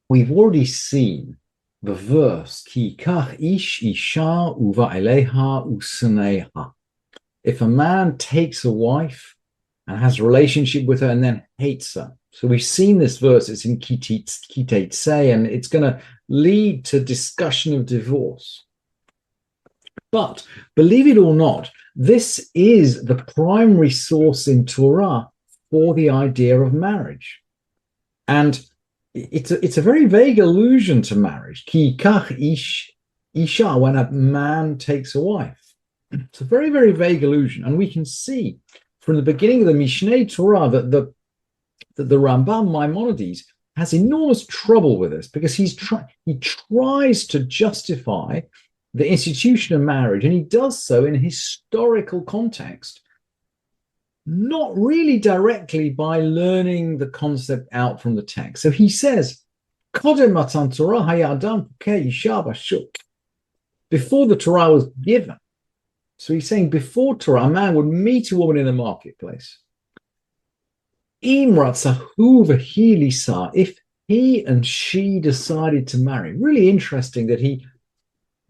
we've already seen the verse, Ki kach ish isha uva eleha usaneha. If a man takes a wife and has a relationship with her and then hates her. So we've seen this verse, it's in Kitetse, and it's going to lead to discussion of divorce. But believe it or not, this is the primary source in Torah for the idea of marriage. And it's a very vague allusion to marriage. Ki kach ish isha, when a man takes a wife. It's a very, very vague allusion. And we can see from the beginning of the Mishneh Torah that the Rambam Maimonides has enormous trouble with this because he tries to justify the institution of marriage, and he does so in a historical context, not really directly by learning the concept out from the text. So he says, before the Torah was given. So he's saying before Torah, a man would meet a woman in the marketplace. If he and she decided to marry. Really interesting that he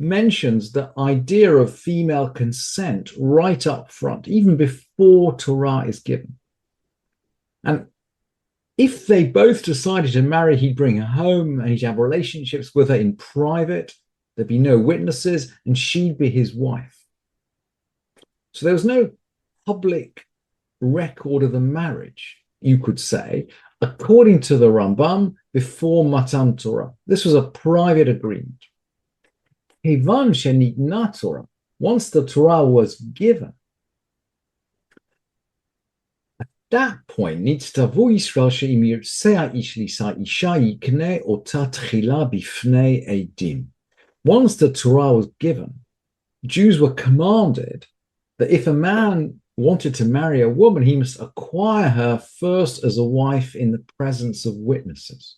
mentions the idea of female consent right up front, even before Torah is given. And if they both decided to marry, he'd bring her home and he'd have relationships with her in private. There'd be no witnesses, and she'd be his wife. So there was no public record of the marriage, you could say, according to the Rambam, before Matan Torah. This was a private agreement. Once the Torah was given, at that point, once the Torah was given, Jews were commanded that if a man wanted to marry a woman, he must acquire her first as a wife in the presence of witnesses.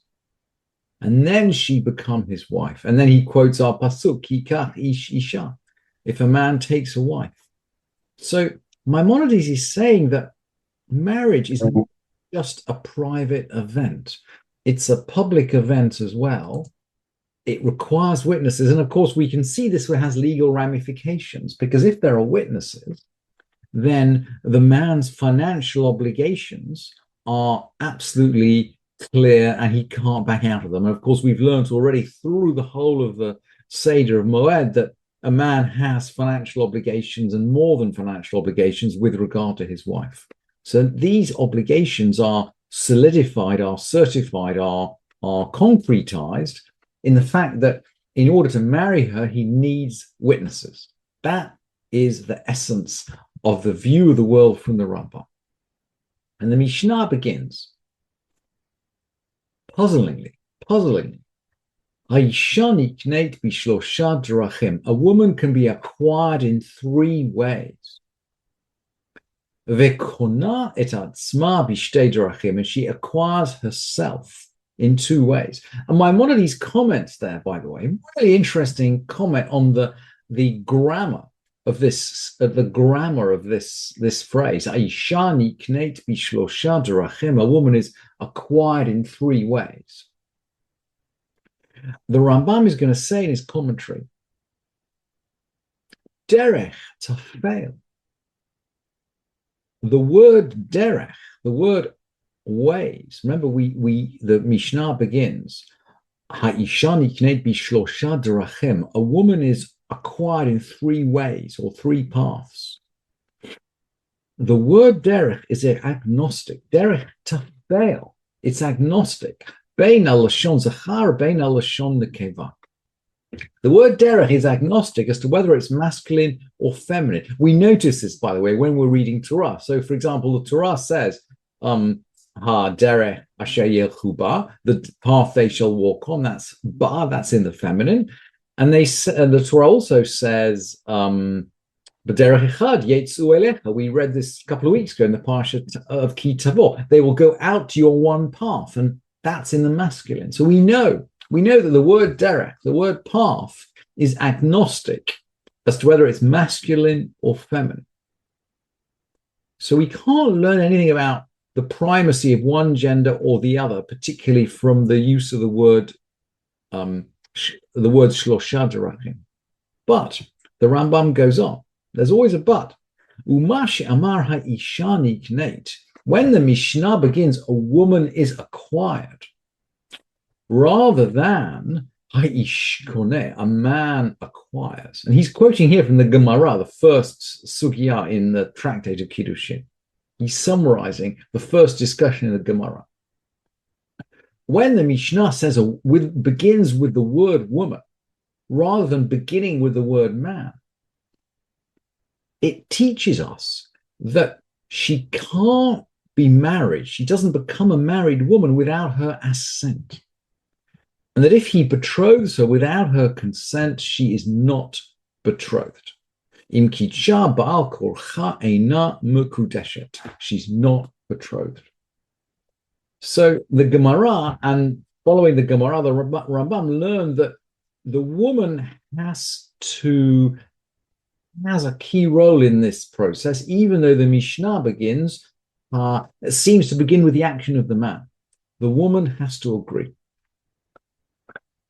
And then she become his wife. And then he quotes our pasuk, Kikach ish isha, if a man takes a wife. So Maimonides is saying that marriage is not just a private event. It's a public event as well. It requires witnesses. And of course, we can see this has legal ramifications, because if there are witnesses, then the man's financial obligations are absolutely clear and he can't back out of them. And of course, we've learned already through the whole of the Seder of Moed that a man has financial obligations, and more than financial obligations, with regard to his wife. So these obligations are solidified, are certified, are concretized in the fact that in order to marry her, he needs witnesses. That is the essence of the view of the world from the Rambam. And the Mishnah begins, puzzlingly, a woman can be acquired in three ways. And she acquires herself in two ways. And Maimonides comments there, by the way, really interesting comment on the grammar of this, this phrase. A woman is acquired in three ways. The Rambam is going to say in his commentary, derech, to fail. The word derech, the word ways. Remember, the Mishnah begins, a woman is acquired in three ways or three paths. The word derech is agnostic. Derech, to fail. It's agnostic. Bein al-lashon zachar, bein al-lashon nekeva. The word derech is agnostic as to whether it's masculine or feminine. We notice this, by the way, when we're reading Torah. So, for example, the Torah says, derech asher yelchu ba, the path they shall walk on. That's ba, that's in the feminine. And the Torah also says, b'derech echad yetzu elecha. We read this a couple of weeks ago in the parsha of Ki Tavo. They will go out to your one path, and that's in the masculine. So we know that the word derech, the word path, is agnostic as to whether it's masculine or feminine. So we can't learn anything about the primacy of one gender or the other, particularly from the use of the word the word shlosha derachim. But the Rambam goes on. There's always a but. Umash amar ha'isha nikneit. When the Mishnah begins, a woman is acquired, rather than ha'ish koneh, a man acquires. And he's quoting here from the Gemara, the first sugya in the tractate of Kiddushin. He's summarizing the first discussion in the Gemara. When the Mishnah says begins with the word woman, rather than beginning with the word man, it teaches us that she can't be married. She doesn't become a married woman without her assent. And that if he betroths her without her consent, she is not betrothed. Im kitcha ba'al korcha eina mekudeshet. She's not betrothed. So the Gemara, and following the Gemara, the Rambam learned that the woman has a key role in this process, even though the Mishnah seems to begin with the action of the man. The woman has to agree.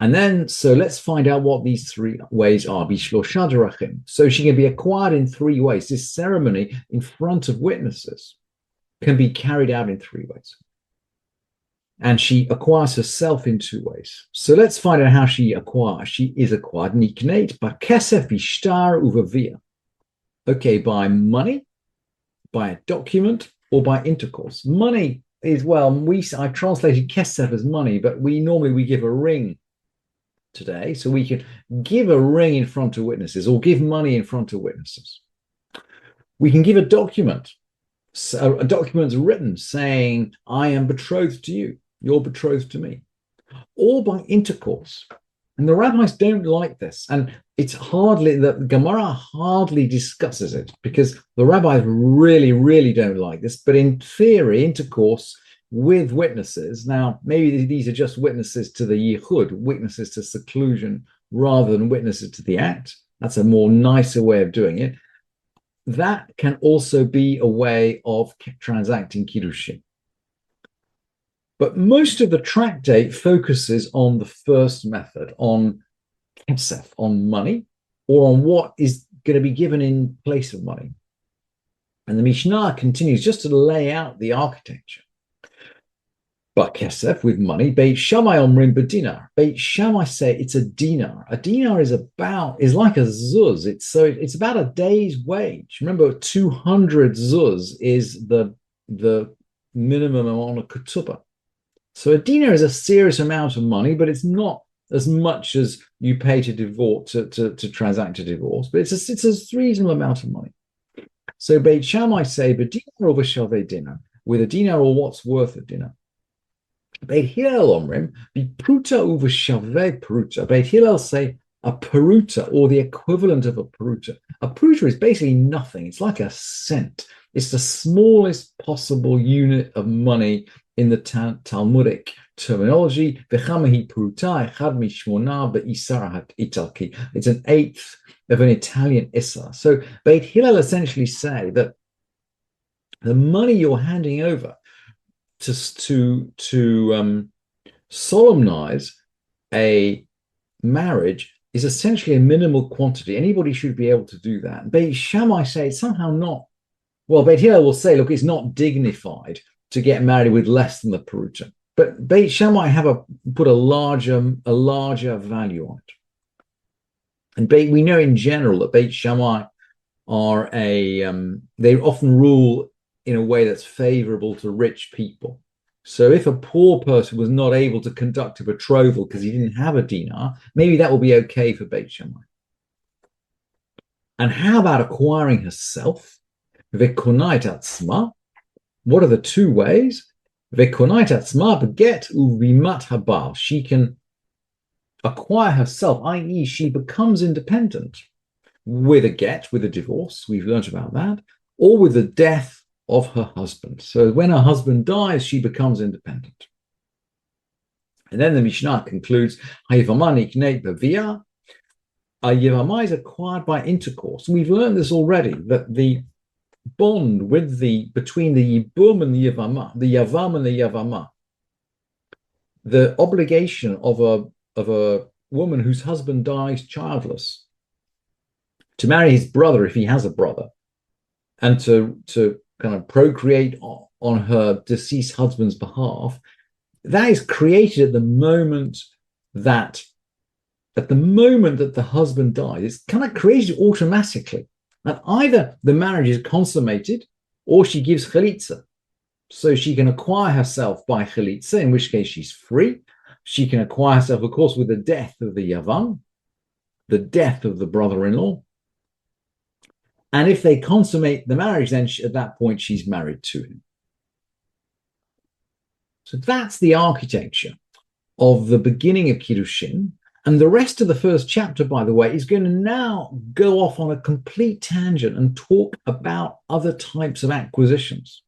And then, so let's find out what these three ways are. Bishlosha derachim. So she can be acquired in three ways. This ceremony in front of witnesses can be carried out in three ways. And she acquires herself in two ways. So let's find out how she acquires. She is acquired. Nikneit b'kesef b'shtar uvavia. Okay, by money, by a document, or by intercourse. Money is, well, I translated kesef as money, but we normally give a ring today. So we can give a ring in front of witnesses or give money in front of witnesses. We can give a document. So a document's written saying, I am betrothed to you. You're betrothed to me. Or by intercourse. And the rabbis don't like this. And it's the Gemara hardly discusses it because the rabbis really, really don't like this. But in theory, intercourse with witnesses, now maybe these are just witnesses to the yichud, witnesses to seclusion, rather than witnesses to the act. That's a more nicer way of doing it. That can also be a way of transacting Kiddushin. But most of the tractate focuses on the first method, on kesef, on money, or on what is going to be given in place of money. And the Mishnah continues just to lay out the architecture. But kesef, with money, Beit Shammai omrim b'dinar. Beit Shammai say it's a dinar. A dinar is like a zuz. It's about a day's wage. Remember, 200 zuz is the minimum on a ketubah. So a dinar is a serious amount of money, but it's not as much as you pay to transact a divorce, but it's a reasonable amount of money. So Beit Shammai say, b'dinar or b'shavei dinar, with a dinar or what's worth a dinar. Beit Hillel omrim, b'pruta uv'shavei pruta. Beit Hillel say a peruta, or the equivalent of a peruta. A peruta is basically nothing. It's like a cent. It's the smallest possible unit of money in the Talmudic terminology. It's an eighth of an Italian issa. So Beit Hillel essentially say that the money you're handing over to solemnize a marriage is essentially a minimal quantity. Anybody should be able to do that. Beit Shammai say it's somehow not. Well, Beit Hillel will say, look, it's not dignified to get married with less than the peruta. But Beit Shammai put a larger value on it. And we know in general that Beit Shammai are they often rule in a way that's favorable to rich people. So if a poor person was not able to conduct a betrothal because he didn't have a dinar, maybe that will be okay for Beit Shammai. And how about acquiring herself? Vekonait atzma. What are the two ways? Vekonait atzma beget uvimat habal. She can acquire herself, i.e., she becomes independent with a get, with a divorce. We've learned about that, or with the death of her husband. So when her husband dies, she becomes independent. And then the Mishnah concludes, Hayavama nikneit b'via. A Yevamah is acquired by intercourse. And we've learned this already, that the bond between the Yibum and the Yavam and the Yavama, the obligation of a of a woman whose husband dies childless to marry his brother if he has a brother, and to kind of procreate on her deceased husband's behalf, that is created at the moment that the husband dies. It's kind of created automatically. And either the marriage is consummated or she gives chalitza. So she can acquire herself by chalitza, in which case she's free. She can acquire herself, of course, with the death of the yavam, the death of the brother-in-law. And if they consummate the marriage, then at that point, she's married to him. So that's the architecture of the beginning of Kiddushin. And the rest of the first chapter, by the way, is going to now go off on a complete tangent and talk about other types of acquisitions.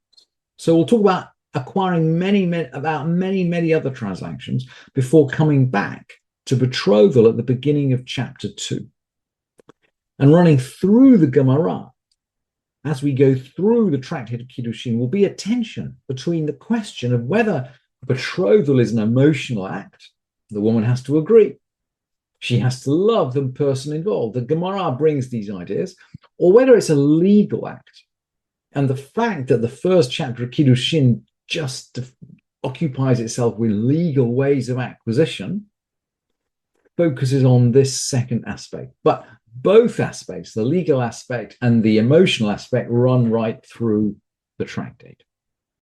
So we'll talk about acquiring many other transactions before coming back to betrothal at the beginning of chapter 2. And running through the Gemara, as we go through the tractate of Kiddushin, will be a tension between the question of whether betrothal is an emotional act. The woman has to agree. She has to love the person involved. The Gemara brings these ideas, or whether it's a legal act. And the fact that the first chapter of Kiddushin just occupies itself with legal ways of acquisition focuses on this second aspect. But both aspects, the legal aspect and the emotional aspect, run right through the tractate.